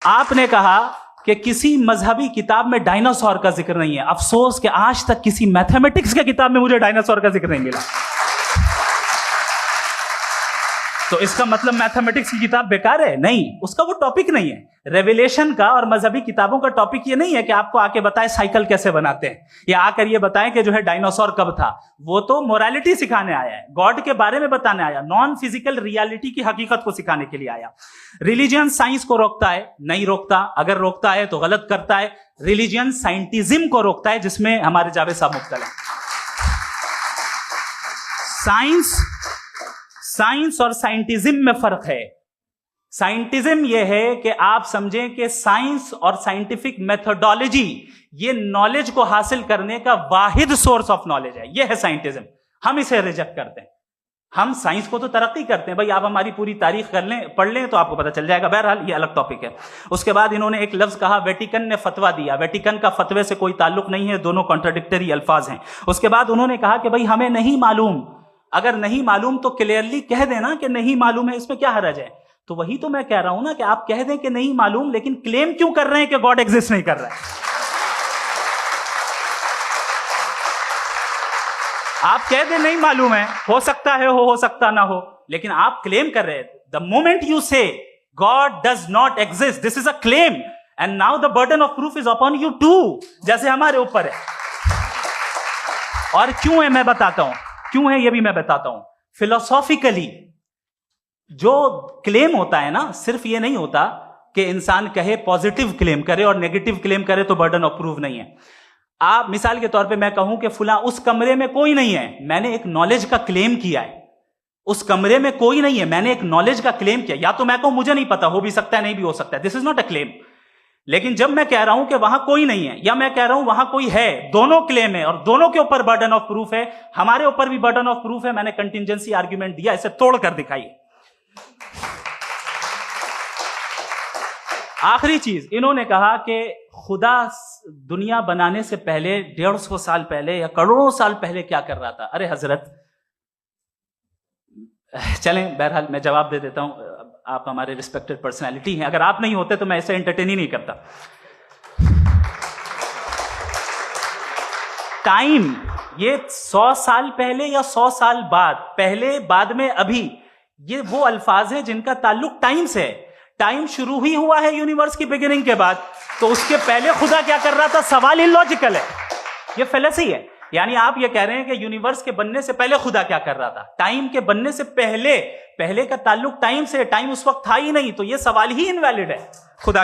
آپ نے کہا کہ کسی مذہبی کتاب میں ڈائناسور کا ذکر نہیں ہے. افسوس کہ آج تک کسی میتھمیٹکس کی کتاب میں مجھے ڈائناسور کا ذکر نہیں ملا. تو اس کا مطلب میتھمیٹکس کی کتاب بیکار ہے؟ نہیں, اس کا وہ ٹاپک نہیں ہے. ریویلیشن کا اور مذہبی کتابوں کا ٹاپک یہ نہیں ہے کہ آپ کو آ کے بتائے سائیکل کیسے بناتے ہیں, یا آ کر یہ بتائیں کہ جو ہے ڈائناسور کب تھا. وہ تو مورالٹی سکھانے آیا ہے, گاڈ کے بارے میں بتانے آیا, نان فزیکل ریالٹی کی حقیقت کو سکھانے کے لیے آیا. ریلیجن سائنس کو روکتا ہے؟ نہیں روکتا. اگر روکتا ہے تو غلط کرتا ہے. ریلیجن سائنٹزم کو روکتا ہے, جس میں ہمارے جاوید صاحب مبتلا ہیں. سائنس اور سائنٹزم میں فرق ہے. سائنٹزم یہ ہے کہ آپ سمجھیں کہ سائنس اور سائنٹیفک میتھڈالوجی یہ نالج کو حاصل کرنے کا واحد سورس آف نالج ہے. یہ ہے سائنٹزم. ہم اسے ریجیکٹ کرتے ہیں. ہم سائنس کو تو ترقی کرتے ہیں. بھائی آپ ہماری پوری تاریخ کر لیں, پڑھ لیں تو آپ کو پتہ چل جائے گا. بہرحال یہ الگ ٹاپک ہے. اس کے بعد انہوں نے ایک لفظ کہا, ویٹیکن نے فتویٰ دیا. ویٹیکن کا فتوے سے کوئی تعلق نہیں ہے, دونوں کانٹراڈکٹری الفاظ ہیں. اس کے بعد انہوں نے کہا کہ بھائی ہمیں نہیں معلوم. اگر نہیں معلوم تو کلیئرلی کہہ دینا کہ نہیں معلوم ہے, اس میں کیا حرج ہے. تو وہی تو میں کہہ رہا ہوں نا کہ آپ کہہ دیں کہ نہیں معلوم, لیکن کلیم کیوں کر رہے ہیں کہ گاڈ ایگزسٹ نہیں کر رہا ہے. آپ کہہ دیں نہیں معلوم ہے, ہو سکتا ہے ہو سکتا نہ ہو, لیکن آپ کلیم کر رہے ہیں. The moment you say God does not exist, this is a claim, and now the burden of proof is upon you too, جیسے ہمارے اوپر ہے. اور کیوں ہے میں بتاتا ہوں, کیوں ہے یہ بھی میں بتاتا ہوں. فلسافیکلی جو کلیم ہوتا ہے نا, صرف یہ نہیں ہوتا کہ انسان کہے پازیٹیو کلیم کرے اور نیگیٹو کلیم کرے تو برڈن آف پروف نہیں ہے. آپ مثال کے طور پہ میں کہوں کہ فلاں اس کمرے میں کوئی نہیں ہے, میں نے ایک نالج کا کلیم کیا ہے. اس کمرے میں کوئی نہیں ہے, میں نے ایک نالج کا کلیم کیا. یا تو میں کہوں مجھے نہیں پتا, ہو بھی سکتا ہے نہیں بھی ہو سکتا ہے, دس از ناٹ اے کلیم. لیکن جب میں کہہ رہا ہوں کہ وہاں کوئی نہیں ہے, یا میں کہہ رہا ہوں وہاں کوئی ہے, دونوں کلیم ہے اور دونوں کے اوپر برڈن آف پروف ہے. ہمارے اوپر بھی برڈن آف پروف ہے. میں نے کنٹینجنسی آرگیومنٹ دیا, اسے توڑ کر دکھائیے. آخری چیز, انہوں نے کہا کہ خدا دنیا بنانے سے پہلے 150 سال پہلے یا کروڑوں سال پہلے کیا کر رہا تھا. ارے حضرت, چلیں بہرحال میں جواب دے دیتا ہوں. آپ ہمارے ریسپیکٹڈ پرسنالٹی ہیں, اگر آپ نہیں ہوتے تو میں ایسے انٹرٹین ہی نہیں کرتا. ٹائم یہ 100 سال پہلے یا 100 سال بعد, پہلے بعد میں ابھی, یہ وہ الفاظ ہیں جن کا تعلق ٹائم سے ہے. ٹائم شروع ہی ہوا ہے یونیورس کی بگننگ کے بعد, تو اس کے پہلے خدا کیا کر رہا تھا, سوال اللاجیکل ہے. یہ فلسفی ہے. یعنی آپ یہ کہہ رہے ہیں کہ یونیورس کے بننے سے پہلے خدا کیا کر رہا تھا. ٹائم کے بننے سے پہلے کا تعلق ٹائم سے, ٹائم اس وقت تھا ہی نہیں, تو یہ سوال ہی انویلڈ ہے. خدا